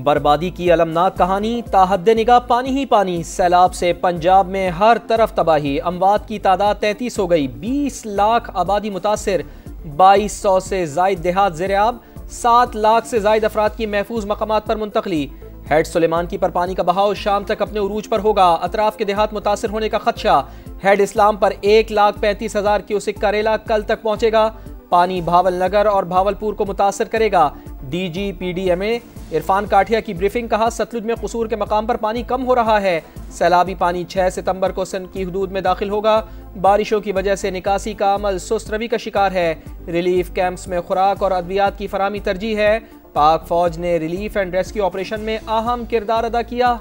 बर्बादी की अलमनाक कहानी, ताहद्दे निगाह पानी ही पानी। सैलाब से पंजाब में हर तरफ तबाही, अमवात की तादाद 33 हो गई। 20 लाख आबादी मुतासिर, 2200 से जायद देहात ज़ेर-ए-आब, 7 लाख से जायद अफराद की महफूज मकामात पर मुंतकली। हेड सुलेमान की पर पानी का बहाव शाम तक अपने उरूज पर होगा, अतराफ के देहात मुतासिर होने का खदशा। हेड इस्लाम पर 1,35,000 क्यूसिक का रेला कल तक पहुंचेगा। पानी भावलनगर और भावलपुर को मुतासर करेगा। DGPDMA इरफान काठिया की ब्रीफिंग, कहा सतलुज में कसूर के मकाम पर पानी कम हो रहा है। सैलाबी पानी 6 सितंबर को सिंध की हदूद में दाखिल होगा। बारिशों की वजह से निकासी का अमल सुस्त रवी का शिकार है। रिलीफ कैंप्स में खुराक और अद्वियात की फराहमी तरजीह है। पाक फौज ने रिलीफ एंड रेस्क्यू ऑपरेशन में अहम किरदार अदा किया।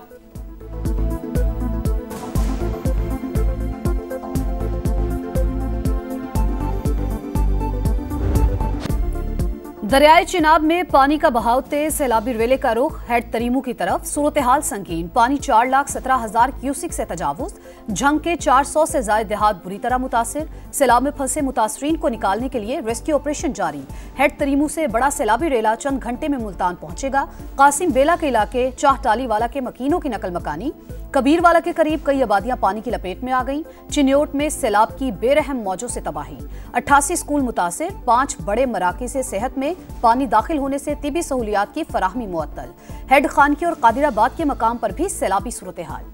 दरियाए चिनाब में पानी का बहाव तेज, सैलाबी रेले का रुख हेड तरीमू की तरफ। सूरत हाल संगीन, पानी 4,17,000 क्यूसिक से तजावुज। झंग के 400 से ज्यादा देहात बुरी तरह मुतासिर। सैलाब में फंसे मुतासरीन को निकालने के लिए रेस्क्यू ऑपरेशन जारी। हेड तरीमू से बड़ा सैलाबी रेला चंद घंटे में मुल्तान पहुंचेगा। कासिम बेला के इलाके चाहटाली वाला के मकीनों की नकल मकानी। कबीर वाला के करीब कई आबादियां पानी की लपेट में आ गईं। चिन्योट में सैलाब की बेरहम मौजों से तबाही। 88 स्कूल मुतासिर। 5 बड़े मराकज़ से सेहत में पानी दाखिल होने से तिबी सहूलियात की फराहमी मुअत्तल। हेड खानकी और कादिराबाद के मकाम पर भी सैलाबी सूरत हाल।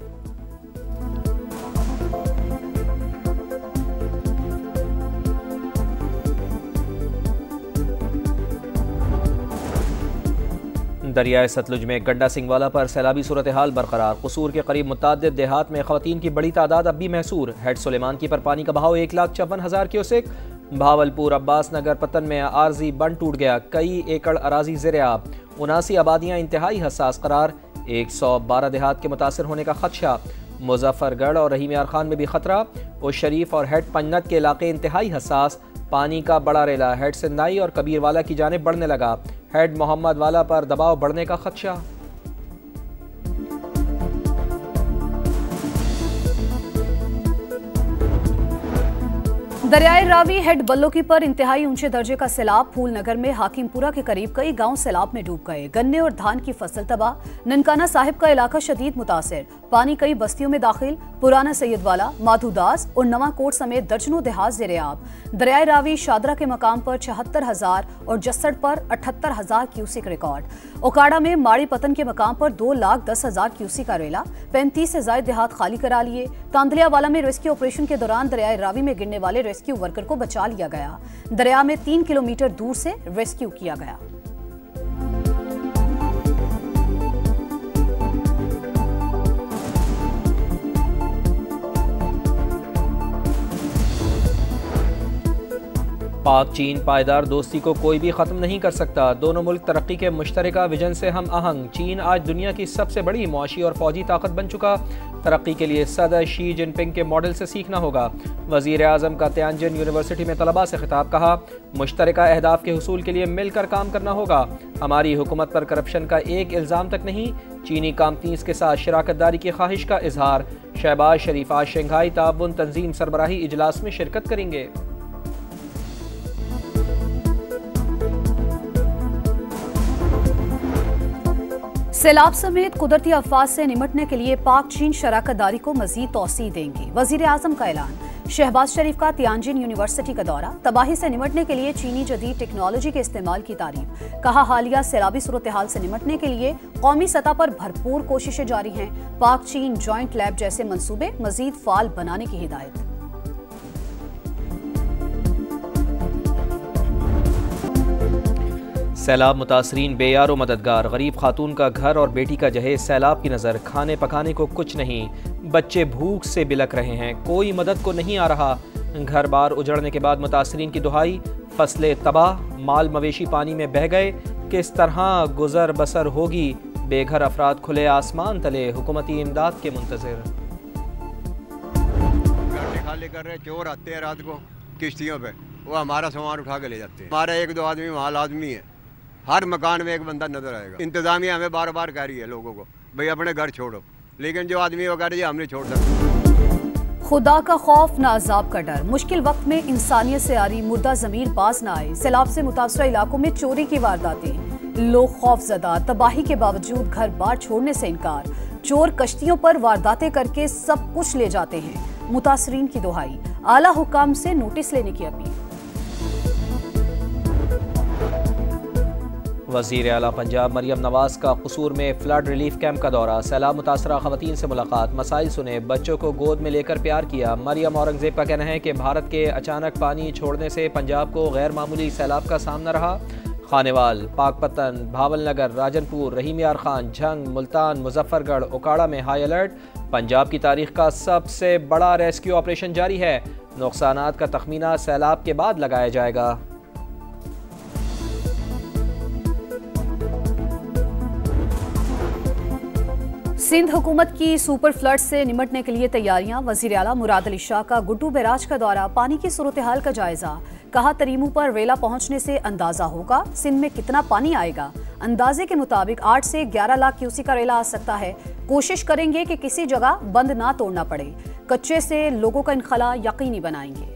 दरियाए सतलुज में गंडा सिंह वाला पर सैलाबी सूरत हाल बरकरार। कसूर के करीब मुताद्दिद देहात में खवातीन की बड़ी तादाद अब भी महसूर। हेड सुलेमान की पर पानी का बहाव 1,54,000 क्यूसेक। भावलपुर अब्बास नगर पतन में आरजी बंद टूट गया। कई एकड़ अराजी ज़ेर-ए-आब। 79 आबादियाँ इंतहाई हसास करार। 112 देहात के मुतासर होने का खदशा। मुजफ्फरगढ़ और रहीम यार खान में भी खतरा। उस शरीफ और हेड पंजनत के इलाके इंतहाई हसास। पानी का बड़ा रेला हेड सिंधाई और कबीर वाला की जानिब बढ़ने लगा। हेड मोहम्मद वाला पर दबाव बढ़ने का खदशा। दरियाए रावी हेड बल्लोकी पर इंतहाई ऊंचे दर्जे का सैलाब। फूलनगर में हाकिमपुरा के करीब कई गांव सैलाब में डूब गए। गन्ने और धान की फसल तबाह। ननकाना साहिब का इलाका शदीद मुतासिर। पानी कई बस्तियों में दाखिल। पुराना सैयदवाला, माधुदास और नवा कोट समेत दर्जनों देहात ज़ेर-ए-आब। दरियाए रावी शादरा के मकाम पर 76,000 और जस्सड़ पर 78,000 क्यूसिक रिकॉर्ड। ओकाड़ा में माड़ी पतन के मकाम पर 2,10,000 क्यूसिक का रेला। 35 से ज्यादा देहात खाली करा लिए। तांदलिया वाला में रेस्क्यू ऑपरेशन के दौरान दरियाए रावी में गिरने वाले रेस्क्यू वर्कर को बचा लिया गया। दरिया में 3 किलोमीटर दूर से रेस्क्यू किया गया। पाक चीन पायदार दोस्ती को कोई भी ख़त्म नहीं कर सकता। दोनों मुल्क तरक्की के मुश्तरका विजन से हम आहंग। चीन आज दुनिया की सबसे बड़ी मुआशी और फौजी ताकत बन चुका। तरक्की के लिए सदर शी जिनपिंग के मॉडल से सीखना होगा। वज़ीर आज़म का तियानजिन यूनिवर्सिटी में तलबा से खिताब, कहा मुश्तरका अहदाफ के हुसूल के लिए मिलकर काम करना होगा। हमारी हुकूमत पर करप्शन का एक इल्ज़ाम तक नहीं। चीनी कंपनीज के साथ शराकतदारी की ख्वाहिश का इजहार। शहबाज शरीफ आज शंघाई ताउन तंजीम सरबराही इजलास में शिरकत करेंगे। सैलाब समेत कुदरती आफात से निमटने के लिए पाक चीन शराकतदारी को मजीद तौसीह देंगे। वजीर आजम का ऐलान। शहबाज शरीफ का तियानजिन यूनिवर्सिटी का दौरा। तबाही से निमटने के लिए चीनी जदीद टेक्नोलॉजी के इस्तेमाल की तारीफ। कहा हालिया सैलाबी सूरत हाल से निमटने के लिए कौमी सतह पर भरपूर कोशिशें जारी हैं। पाक चीन जॉइंट लैब जैसे मंसूबे मजीद फाल बनाने की हिदायत। सैलाब मुतासरीन बेयारो मददगार। गरीब खातून का घर और बेटी का जहेज सैलाब की नज़र। खाने पकाने को कुछ नहीं। बच्चे भूख से बिलक रहे हैं। कोई मदद को नहीं आ रहा। घर बार उजड़ने के बाद मुतासरीन की दुहाई। फसलें तबाह, माल मवेशी पानी में बह गए। किस तरह गुजर बसर होगी। बेघर अफराद खुले आसमान तले हुकूमती इमदाद के मुंतज़िर। खाली कर रहे चोर आते हैं रात को किश्तियों पे, वो हमारा सामान उठा के ले जाते हैं। हमारा 1-2 आदमी माल आदमी है। हर मकान में एक बंदा नजर आएगा। इंतजामिया हमें बार बार कह रही है लोगों को भाई अपने घर छोड़ो, लेकिन जो आदमी वो कह रही है हम नहीं छोड़ सकते। खुदा का खौफ न अजाब का डर। मुश्किल वक्त में इंसानियत से आ रही मुर्दा ज़मीर बाज न आए। सैलाब से मुतासरा इलाकों में चोरी की वारदातें। लोग खौफजदा, तबाही के बावजूद घर बार छोड़ने से इनकार। चोर कश्तियों पर वारदातें करके सब कुछ ले जाते हैं। मुतासरीन की दुहाई, आला हुकाम से नोटिस लेने की अपील। वज़ीर आला पंजाब मरियम नवाज का कसूर में फ्लड रिलीफ कैंप का दौरा। सैलाब मुतासरा ख़वातीन से मुलाकात, मसाइल सुने, बच्चों को गोद में लेकर प्यार किया। मरियम औरंगजेब का कहना है कि भारत के अचानक पानी छोड़ने से पंजाब को गैर मामूली सैलाब का सामना रहा। खानेवाल, पाकपतन, भावलनगर, राजनपुर, रहीम यार खान, झंग, मुल्तान, मुजफ्फरगढ़, ओकाड़ा में हाई अलर्ट। पंजाब की तारीख का सबसे बड़ा रेस्क्यू ऑपरेशन जारी है। नुकसानात का तखमीना सैलाब के बाद लगाया जाएगा। सिंध हुकूमत की सुपर फ्लड से निमटने के लिए तैयारियां। वजीर आला मुराद अली शाह का गुड्डू बैराज का दौरा, पानी की सूरत हाल का जायजा। कहा तरीमू पर रेला पहुंचने से अंदाजा होगा सिंध में कितना पानी आएगा। अंदाजे के मुताबिक 8 से 11 लाख क्यूसेक का रेला आ सकता है। कोशिश करेंगे कि किसी जगह बंद ना तोड़ना पड़े। कच्चे से लोगों का इनखला यकीनी बनाएंगे।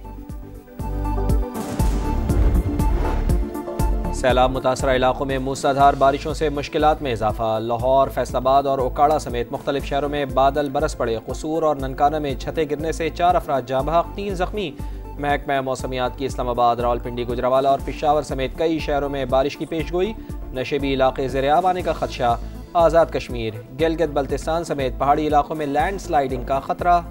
सैलाब मुतासरा इलाकों में मूसलाधार बारिशों से मुश्किलात में इजाफा। लाहौर, फैसलाबाद और ओकाड़ा समेत मुख्तलिफ शहरों में बादल बरस पड़े। कसूर और ननकाना में छतें गिरने से 4 अफराद जाँ बहक, 3 जख्मी। महकमा मौसमियात की इस्लामाबाद, रावलपिंडी, गुजरावाला और पेशावर समेत कई शहरों में बारिश की पेशगोई। नशेबी इलाके ज़ेर-ए-आब आने का खदशा। आज़ाद कश्मीर, गिलगित बल्तिस्तान समेत पहाड़ी इलाकों में लैंड स्लाइडिंग का खतरा।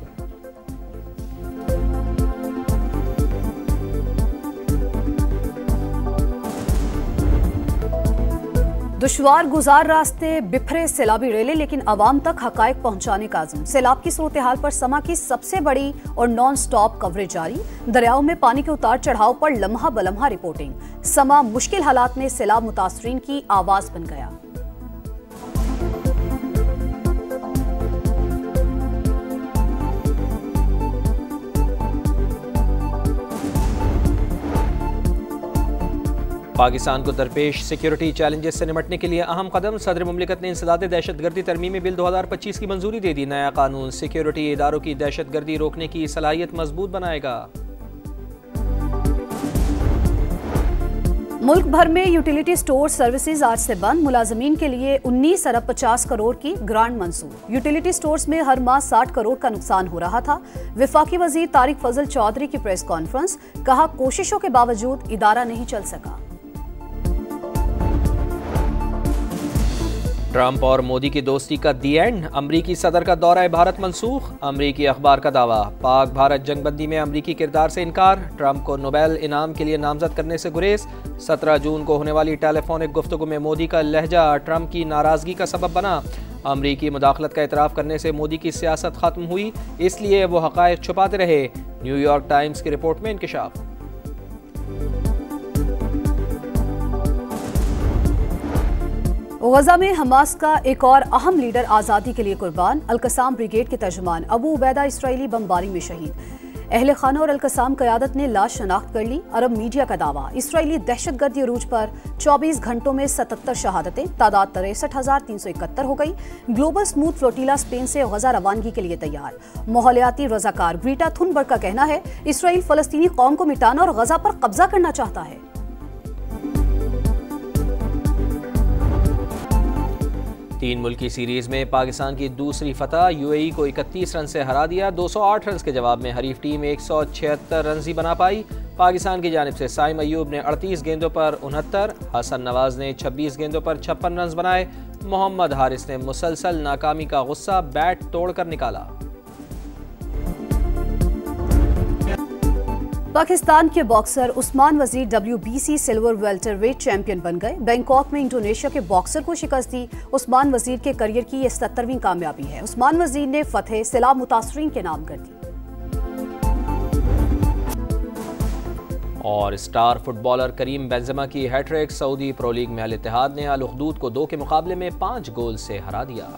दुश्वार गुजार रास्ते, बिखरे सैलाबी रेले, लेकिन आवाम तक हकायक पहुंचाने का आज़म। सैलाब की सूरत हाल पर समा की सबसे बड़ी और नॉन स्टॉप कवरेज जारी। दरियाओं में पानी के उतार चढ़ाव पर लम्हा बलम्हा रिपोर्टिंग। समा मुश्किल हालात में सैलाब मुतासरीन की आवाज बन गया। पाकिस्तान को दरपेश सिक्योरिटी चैलेंजेस से निपटने के लिए अहम कदम। सदर मुमलिकत ने इंसदाद दहशतगर्दी तरमीमी बिल 2025 की मंजूरी दे दी। नया कानून सिक्योरिटी इदारों की दहशतगर्दी रोकने की सलाहियत मजबूत बनाएगा। मुल्क भर में यूटिलिटी स्टोर सर्विसेज आज से बंद। मुलाजमीन के लिए 19 अरब 50 करोड़ की ग्रांट मंजूर। यूटिलिटी स्टोर्स में हर माह 60 करोड़ का नुकसान हो रहा था। वफाकी वजीर तारिक फजल चौधरी की प्रेस कॉन्फ्रेंस, कहा कोशिशों के बावजूद इदारा नहीं चल सका। ट्रंप और मोदी की दोस्ती का दी एंड। अमरीकी सदर का दौरा भारत मंसूख। अमरीकी अखबार का दावा। पाक भारत जंगबंदी में अमरीकी किरदार से इनकार। ट्रंप को नोबेल इनाम के लिए नामजद करने से गुरेज। 17 जून को होने वाली टेलीफोनिक गुफ्तगू में मोदी का लहजा ट्रंप की नाराजगी का सबब बना। अमरीकी मुदाखलत का एतराफ़ करने से मोदी की सियासत खत्म हुई, इसलिए वो हक़ाइक़ छुपाते रहे। न्यूयॉर्क टाइम्स की रिपोर्ट में इंकशाफ। गजा में हमास का एक और अहम लीडर आज़ादी के लिए कुर्बान। अल-कसाम ब्रिगेड के तर्जुमान अबू उबैदा इसराइली बमबारी में शहीद। अहले खाना और अल-कसाम क़यादत ने लाश शनाख्त कर ली। अरब मीडिया का दावा, इसराइली दहशतगर्दी अरूज पर 24 घंटों में 77 शहादतें, तादाद 63,371 हो गई। ग्लोबल स्मूथ फ्लोटीला स्पेन से गजा रवानगी के लिए तैयार। माहौलियाती रजाकार ग्रीटा थुनबर्ग का कहना है इसराइल फ़लस्तीनी कौम को मिटाना और गजा पर कब्जा करना चाहता है। तीन मुल्की सीरीज में पाकिस्तान की दूसरी फतह। यूएई को 31 रन से हरा दिया। 208 रन के जवाब में हरीफ टीम 176 रन ही बना पाई। पाकिस्तान की जानिब से साइम अयूब ने 38 गेंदों पर 69, हसन नवाज ने 26 गेंदों पर 56 रन बनाए। मोहम्मद हारिस ने मुसलसल नाकामी का गुस्सा बैट तोड़कर निकाला। पाकिस्तान के बॉक्सर उस्मान वजीर WBC सिल्वर वेल्टरवेट चैंपियन बन गए। बैंकॉक में इंडोनेशिया के बॉक्सर को शिकस्त दी। उस्मान वजीर के करियर की यह 70वीं कामयाबी है। उस्मान वजीर ने फतेह सैलाब मुतासरीन के नाम कर दी। और स्टार फुटबॉलर करीम बेंजेमा की हैट्रिक। सऊदी प्रो लीग में अल इत्तेहाद ने अल उख्दूद को 2 के मुकाबले में 5 गोल से हरा दिया।